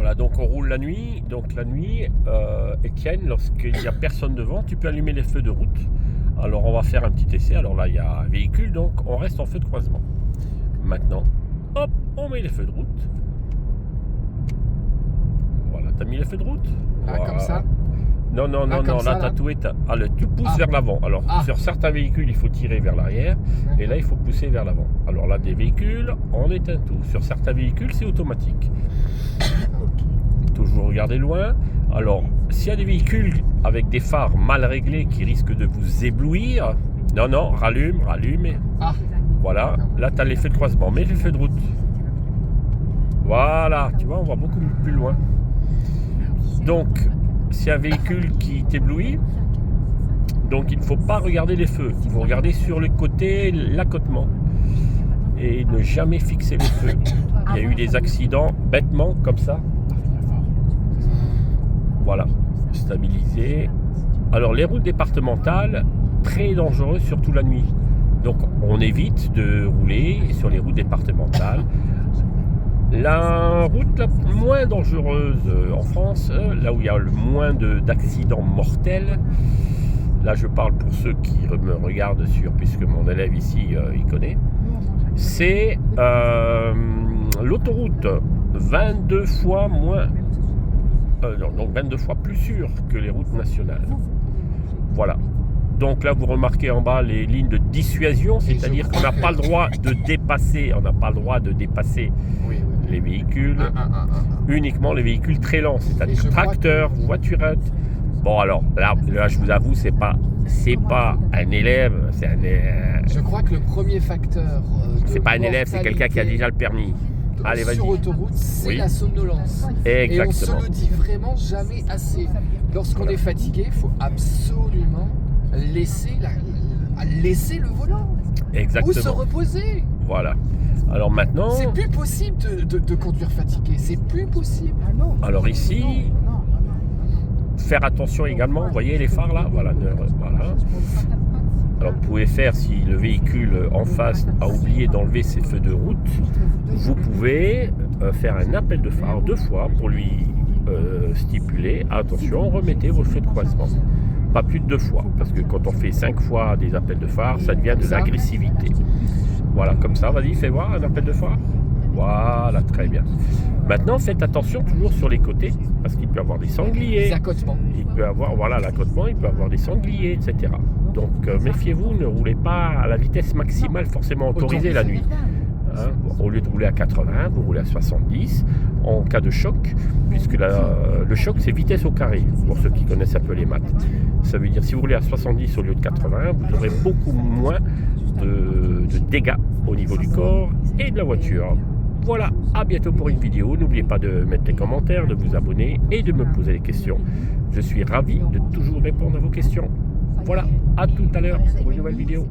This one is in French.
Voilà, donc on roule la nuit. Donc la nuit, Étienne, lorsqu'il n'y a personne devant, tu peux allumer les feux de route. Alors on va faire un petit essai. Alors là, il y a un véhicule, donc on reste en feu de croisement. Maintenant, hop, on met les feux de route. Voilà, t'as mis les feux de route? Ah, voilà. Comme ça? Non, non, non, non, là, t'as tout éteint. Alors, tu pousses vers l'avant. Alors, sur certains véhicules, il faut tirer vers l'arrière. Et là, il faut pousser vers l'avant. Alors là, des véhicules, on éteint tout. Sur certains véhicules, c'est automatique. Toujours regarder loin. Alors, s'il y a des véhicules avec des phares mal réglés qui risquent de vous éblouir, non, non, rallume. Voilà, là, tu as l'effet de croisement. Mets l'effet de route. Voilà, tu vois, on va beaucoup plus loin. Donc, s'il y a un véhicule qui t'éblouit, donc il ne faut pas regarder les feux. Il faut regarder sur le côté, l'accotement. Et ne jamais fixer les feux. Il y a eu des accidents bêtement comme ça. Voilà, stabilisé. Alors les routes départementales, très dangereuses, surtout la nuit. Donc on évite de rouler sur les routes départementales. La route la moins dangereuse en France, là où il y a le moins d'accidents mortels, là je parle pour ceux qui me regardent puisque mon élève ici il connaît, c'est l'autoroute 22 fois moins, donc 22 fois plus sûre que les routes nationales. Voilà. Donc là, vous remarquez en bas les lignes de dissuasion, c'est-à-dire qu'on n'a pas le droit de dépasser, les véhicules, uniquement les véhicules très lents, c'est-à-dire tracteurs, voiturettes. Bon alors, là je vous avoue, c'est pas un élève, c'est un... Je crois que le premier facteur... c'est pas un élève, c'est quelqu'un qui a déjà le permis. Allez, vas-y. Sur autoroute, c'est la somnolence. Exactement. Et on se le dit vraiment jamais assez. Lorsqu'on est fatigué, il faut absolument laisser le volant. Exactement. Ou se reposer. Voilà. Alors maintenant... C'est plus possible de conduire fatigué. C'est plus possible. Alors ici, faire attention également. Vous voyez les phares là, voilà. Alors vous pouvez faire, si le véhicule en face a oublié d'enlever ses feux de route, vous pouvez faire un appel de phare 2 fois pour lui stipuler, attention, remettez vos feux de croisement. Pas plus de 2 fois, parce que quand on fait 5 fois des appels de phare, ça devient de l'agressivité. Voilà, comme ça, vas-y, fais voir un appel de phare. Voilà, très bien. Maintenant, faites attention toujours sur les côtés, parce qu'il peut y avoir des sangliers. Il peut avoir, voilà, l'accotement, il peut y avoir des sangliers, etc. Donc, méfiez-vous, ne roulez pas à la vitesse maximale forcément autorisée la nuit. Hein, au lieu de rouler à 80, vous roulez à 70 en cas de choc, puisque le choc c'est vitesse au carré, pour ceux qui connaissent un peu les maths. Ça veut dire si vous roulez à 70 au lieu de 80, vous aurez beaucoup moins de dégâts au niveau du corps et de la voiture. Voilà, à bientôt pour une vidéo. N'oubliez pas de mettre des commentaires, de vous abonner et de me poser des questions. Je suis ravi de toujours répondre à vos questions. Voilà, à tout à l'heure pour une nouvelle vidéo.